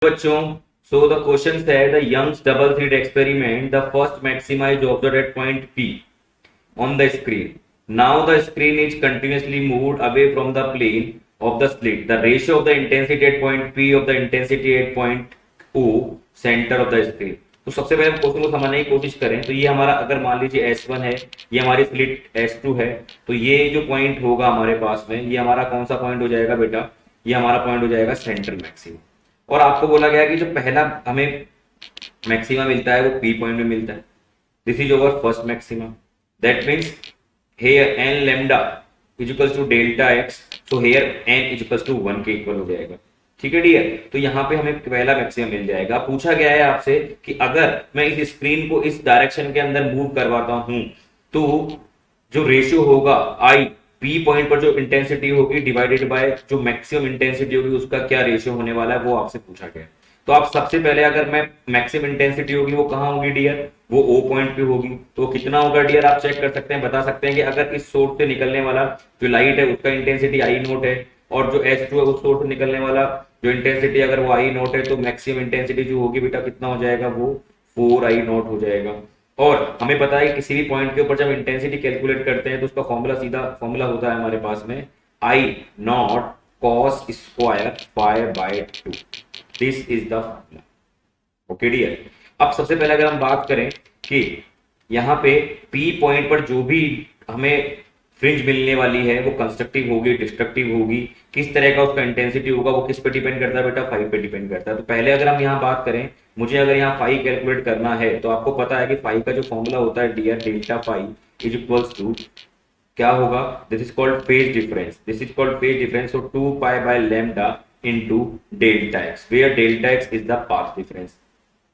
बच्चों, so the question said the Young's double slit experiment, the first maxima is observed at point P on the screen. Now the screen is continuously moved away from the plane of the slit. The ratio of the intensity at point P of the intensity at point O center of the screen. तो सबसे पहले हम question को समझने की कोशिश करें तो ये हमारा अगर मान लीजिए S1 है, ये हमारी स्लिट S2 है, तो ये जो पॉइंट होगा हमारे पास में ये हमारा कौन सा पॉइंट हो जाएगा बेटा? ये हमारा पॉइंट हो जाएगा सेंट्रल मैक्सिमम। और आपको बोला गया कि जो पहला हमें मैक्सिमा मिलता है वो पी पॉइंट में मिलता है। This is our first maxima. That means here n lambda is equals to delta x, so here n is equals to 1 के इक्वल हो जाएगा। ठीक है डियर, तो यहाँ पे हमें पहला मैक्सिमा मिल जाएगा। पूछा गया है आपसे कि अगर मैं इस स्क्रीन को इस डायरेक्शन के अंदर मूव करवाता हूं तो जो रेशियो होगा आई पी पॉइंट पर जो इंटेंसिटी होगी डिवाइडेड बाय जो मैक्सिमम इंटेंसिटी होगी उसका क्या रेशियो होने वाला है वो आपसे पूछा गया। तो आप सबसे पहले अगर मैं मैक्सिमम इंटेंसिटी होगी वो कहां होगी डियर? वो ओ पॉइंट पे होगी। तो कितना होगा डियर? आप चेक कर सकते हैं, बता सकते हैं कि अगर इस सोर्स से निकलने वाला जो लाइट है उसका इंटेंसिटी आई नोट है और जो S2 है उस सोर्स से निकलने वाला जो इंटेंसिटी अगर वो आई नोट है तो मैक्सिमम इंटेंसिटी जो होगी बेटा कितना हो जाएगा? वो 4 आई नोट हो जाएगा। और हमें पता है किसी भी पॉइंट के ऊपर जब इंटेंसिटी कैलकुलेट करते हैं तो उसका फॉर्मूला सीधा फॉर्मूला होता है हमारे पास में I not cos square pi by 2। This is the formula. Okay dear, अब सबसे पहले अगर हम बात करें कि यहाँ पे पी पॉइंट पर जो भी हमें फ्रिंज मिलने वाली है वो कंस्ट्रक्टिव होगी, डिस्ट्रक्टिव होगी, किस तरह का उसका इंटेंसिटी होगा वो किस पे डिपेंड करता है बेटा? फाइव पे डिपेंड करता है। तो पहले अगर हम यहाँ बात करें, मुझे अगर यहाँ फाइव कैलकुलेट करना है तो आपको पता है कि फाइव का जो फॉर्मूला होता है dear delta phi is equals to क्या होगा? This is called phase difference. This is called phase difference, so 2 pi by lambda into delta x, where delta x is the path difference.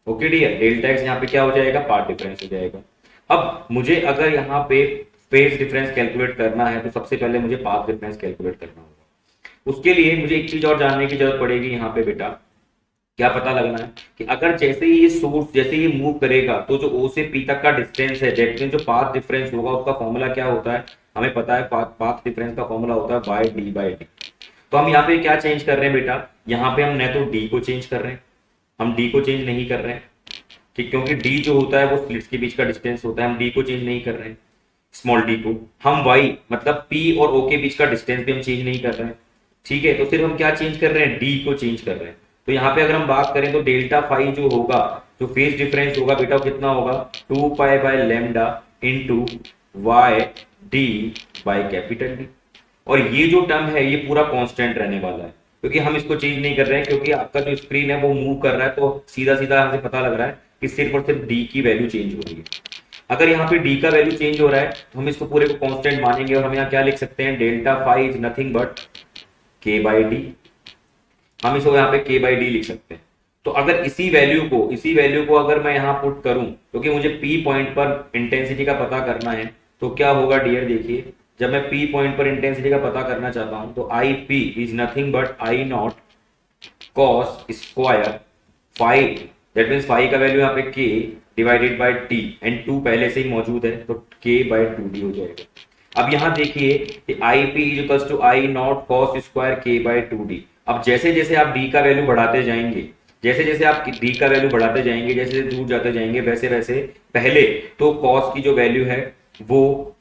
Okay dear, delta x यहाँ पे क्या हो जाएगा? Path difference हो जाएगा। अब मुझे अगर यहाँ पे फेज डिफरेंस कैलकुलेट करना है तो सबसे पहले मुझे पाथ डिफरेंस कैलकुलेट करना होगा। उसके लिए मुझे एक चीज और जानने की जरूरत पड़ेगी। यहाँ पे बेटा क्या पता लगना है कि अगर जैसे ही ये सोर्स जैसे ही मूव करेगा तो जो O से P तक का डिस्टेंस है दैट मींस जो पाथ डिफरेंस होगा उसका फॉर्मूला क्या होता है? हमें पता है पाथ डिफरेंस का फॉर्मूला होता है बाय डी बाय डी। तो हम यहाँ पे क्या चेंज कर रहे हैं बेटा? यहाँ पे हम न तो डी को चेंज कर रहे हैं, हम डी को चेंज नहीं कर रहे हैं, ठीक, क्योंकि डी जो होता है वो स्लिट्स के बीच का डिस्टेंस होता है, हम डी को चेंज नहीं कर रहे हैं, स्मॉल डी को। हम y मतलब P और O के बीच का डिस्टेंस भी हम चेंज नहीं कर रहे हैं, ठीक है। तो सिर्फ हम क्या चेंज कर रहे हैं? डी को चेंज कर रहे हैं। तो यहाँ पे अगर हम बात करें तो डेल्टा फाइव जो होगा, जो फेज डिफरेंस होगा बेटा कितना होगा? 2 pi by lambda into y d by capital D. और ये जो टर्म है ये पूरा कांस्टेंट रहने वाला है क्योंकि हम इसको चेंज नहीं कर रहे हैं, क्योंकि आपका जो स्क्रीन है वो मूव कर रहा है तो सीधा सीधा हमसे पता लग रहा है कि सिर्फ और सिर्फ डी की वैल्यू चेंज हो रही है। अगर यहाँ पे डी का वैल्यू चेंज हो रहा है तो हम इसको पूरे को कांस्टेंट मानेंगे और हम यहाँ क्या लिख सकते हैं? Delta phi is nothing but के बाई डी। हम इसको यहाँ पे के बाई डी लिख सकते हैं। तो अगर इसी वैल्यू को अगर मैं यहाँ पुट करूं क्योंकि मुझे पी पॉइंट पर इंटेंसिटी का पता करना है तो क्या होगा डियर? देखिए, जब मैं पी पॉइंट पर इंटेंसिटी का पता करना चाहता हूं तो I P is nothing but I not cos square phi, that means phi का वैल्यू यहाँ पे के divided by T and two पहले से ही मौजूद है तो के बाय टू डी हो जाएगा। अब यहाँ देखिए कि I P is equals to I not cos square के बाय टू डी। अब जैसे जैसे आप डी का वैल्यू बढ़ाते जाएंगे, जैसे जैसे आप डी का वैल्यू बढ़ाते जाएंगे, जैसे दूर जाते जाएंगे वैसे वैसे पहले तो कॉस की जो वैल्यू है वो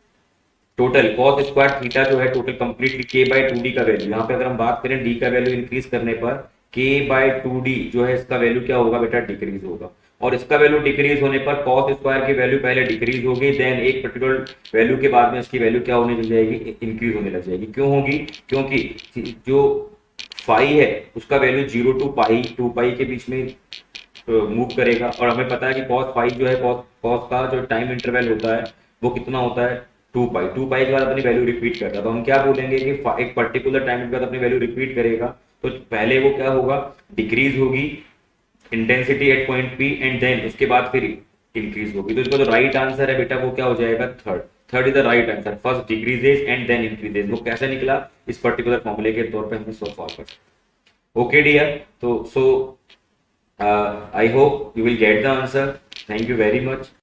टोटल कॉस स्क्वायर थीटा जो है टोटल कंप्लीटली के बाय टू डी का वैल्यू, यहाँ पे अगर हम बात करें डी का वैल्यू इंक्रीज करने पर के बाय टू डी जो है इसका वैल्यू क्या होगा बेटा? डिक्रीज होगा। और इसका वैल्यू डिक्रीज होने पर कॉस स्क्वायर की वैल्यू पहले डिक्रीज होगी, देन एक पर्टिकुलर वैल्यू के बाद में इसकी वैल्यू क्या होने लग जाएगी? इंक्रीज होने लग जाएगी। क्यों होगी? क्योंकि जो फाई है उसका वैल्यू 0 टू पाई 2 पाई के बीच में मूव करेगा और हमें पता है कि कॉस फाई जो है कॉस का जो टाइम इंटरवल होता है वो कितना होता है? 2 पाई। 2 पाई के बाद अपनी वैल्यू रिपीट करता है। तो हम क्या बोलेंगे कि एक पर्टिकुलर टाइम के बाद अपनी वैल्यू रिपीट करेगा तो पहले वो क्या होगा? डिक्रीज होगी intensity at point P and then उसके बाद फिर इंक्रीज होगी। तो इसका जो राइट आंसर है बेटा वो क्या हो जाएगा? Third is the right answer. First decreases and then increases. वो कैसे निकला? इस पर्टिकुलर फॉर्मूले के तौर पे हमें सॉल्व कर सकते। ओके डियर, तो so I hope you will get the answer. Thank you very much.